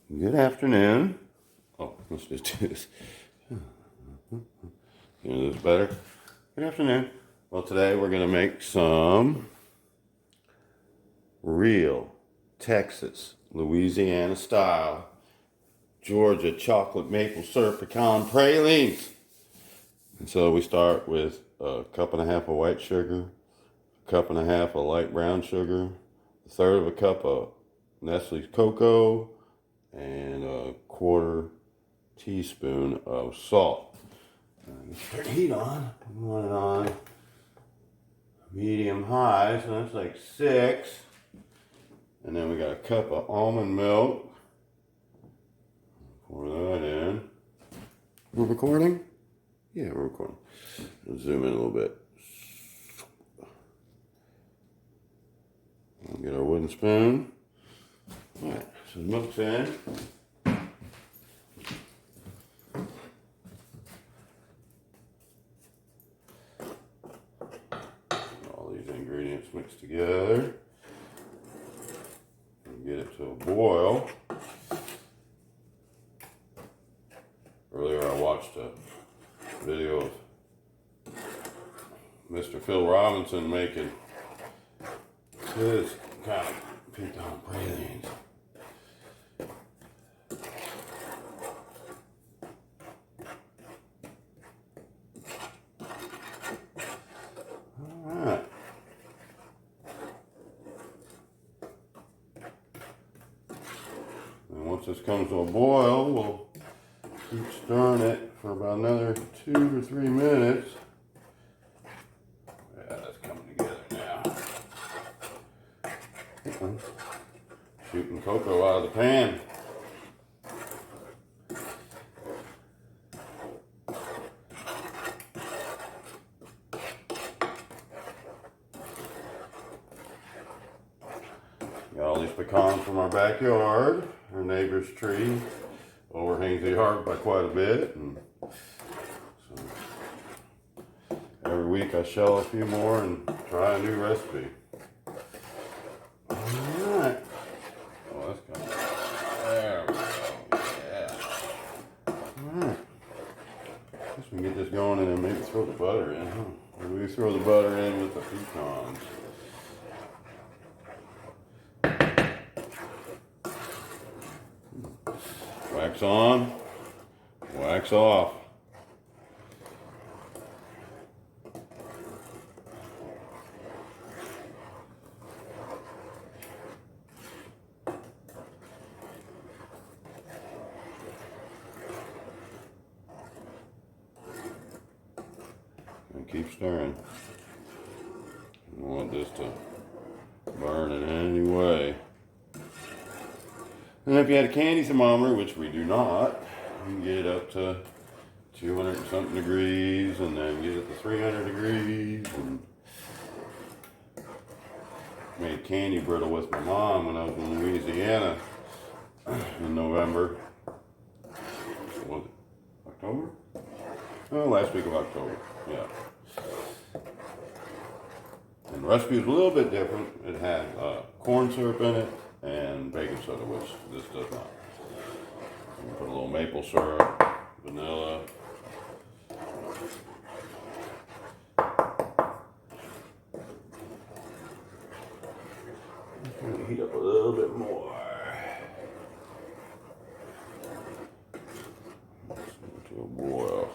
Good afternoon. Oh, let's just do this. This better? Good afternoon. Well, today we're going to make some real Texas, Louisiana style, Georgia chocolate maple syrup pecan pralines. And so we start with a cup and a half of white sugar, a cup and a half of light brown sugar, a third of a cup of Nestle's cocoa, and a quarter teaspoon of salt. Turn the heat on. We want it on medium high, so that's like 6. And then we got a cup of almond milk. Pour that in. We're recording? Yeah, we're recording. Let's zoom in a little bit. We'll get our wooden spoon. All right, so the milk's in. All these ingredients mixed together. And get it to a boil. Earlier I watched a video of Mr. Phil Robinson making his kind of pecan pralines. Alright. And once this comes to a boil, we'll keep stirring it for about another 2 to 3 minutes. Yeah, that's coming together now. Shooting cocoa out of the pan. Got all these pecans from our backyard. Our neighbor's tree overhangs the yard by quite a bit, and so every week I shell a few more and try a new recipe. Alright. Oh, that's coming. There we go. Yeah. Alright. Guess we can get this going and then maybe throw the butter in, huh? Maybe we throw the butter in with the pecans. Wax on, wax off. And keep stirring. You don't want this to burn in any way. And if you had a candy thermometer, which we do not, you can get it up to 200 and something degrees, and then get it to 300 degrees. And made candy brittle with my mom when I was in Louisiana in November. What was it? October? Oh, last week of October. Yeah. And the recipe was a little bit different. It had corn syrup in it and baking soda, which this does not. We put a little maple syrup, vanilla. It's going to heat up a little bit more. Let's go to a boil.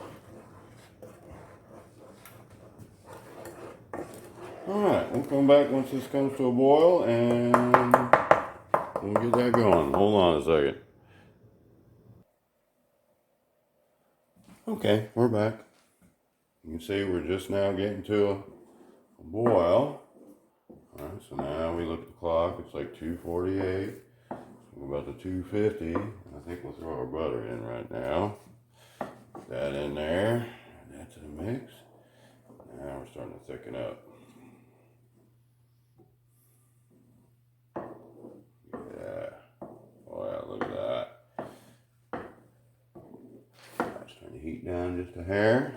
Alright, we'll come back once this comes to a boil and we'll get that going. Hold on a second. Okay, we're back. You can see we're just now getting to a boil. Alright, so now we look at the clock. It's like 2:48. So we're about to 2:50. I think we'll throw our butter in right now. Put that in there. Add that to the mix. Now we're starting to thicken up. Heat down just a hair.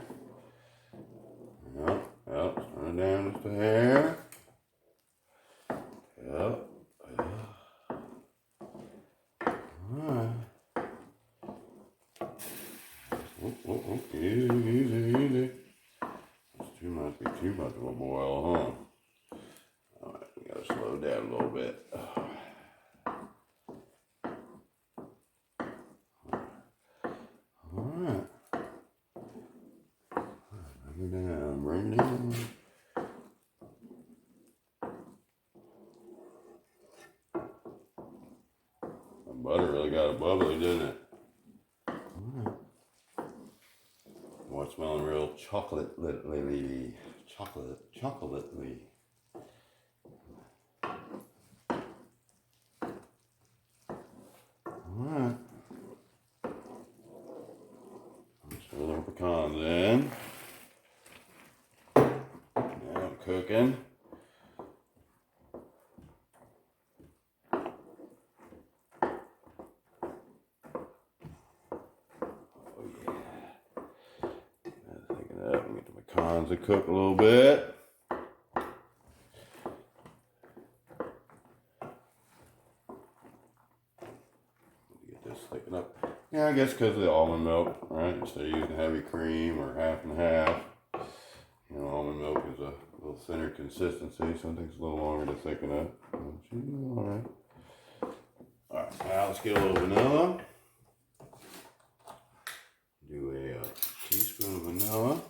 Yep, turn it down just a hair. Yep. Alright. took a little boil, huh? Alright, we gotta slow down a little bit. Alright. Bring it down, bring it down. The butter really got a bubbly, didn't it? Alright. Oh, it's smelling real chocolately. Chocolately. Alright. Let's throw our pecans in. Now I'm cooking. Pecans to cook a little bit. Get this thickened up. Yeah, I guess because of the almond milk, right? Instead of using heavy cream or half and half. You know, almond milk is a little thinner consistency, so it takes a little longer to thicken up. Alright. Alright, now let's get a little vanilla. Do a teaspoon of vanilla.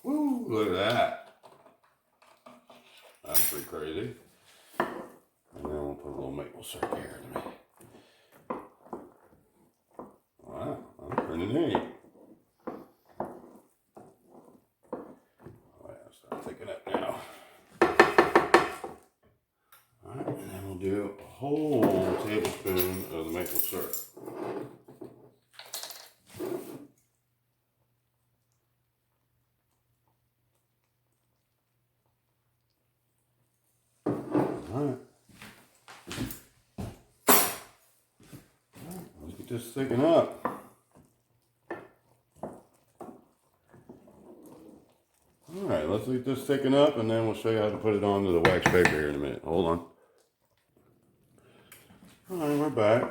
Woo, look at that. That's pretty crazy. And then we'll put a little maple syrup here in a minute. Wow, that's pretty neat. Alright, I'll start thickening up now. Alright, and then we'll do a whole tablespoon of the maple syrup. Alright. Let's get this thickened up. Alright, let's get this thickened up and then we'll show you how to put it onto the wax paper here in a minute. Hold on. Alright, we're back.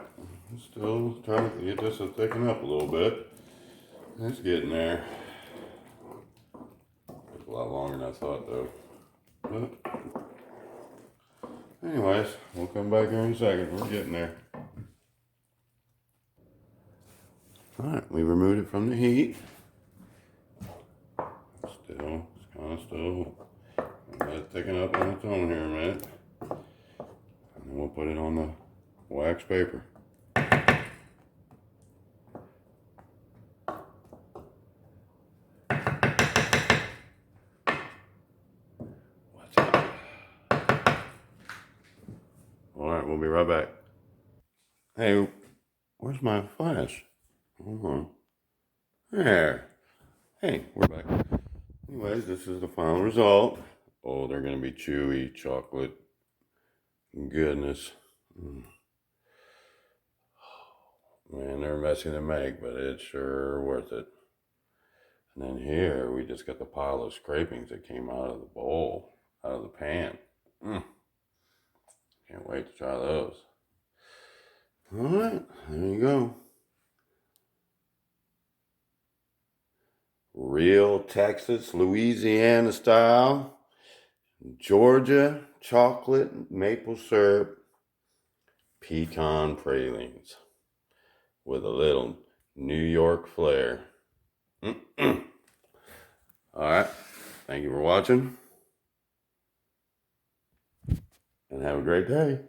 Still trying to get this to thicken up a little bit. It's getting there. Took a lot longer than I thought though. But anyways, we'll come back here in a second. We're getting there. Alright, we removed it from the heat. Still, it's kind of still. Let it thicken up on its own here a minute. And then we'll put it on the wax paper. What's up? Alright, we'll be right back. Hey, where's my flash? Hold on. There. Hey, we're back. Anyways, this is the final result. Oh, they're going to be chewy, chocolate. Goodness. Man, they're messy to make, but it's sure worth it. And then here, we just got the pile of scrapings that came out of the bowl, out of the pan. Can't wait to try those. Alright, there you go. Real Texas, Louisiana style, Georgia chocolate maple syrup pecan pralines with a little New York flair. Alright, thank you for watching and have a great day.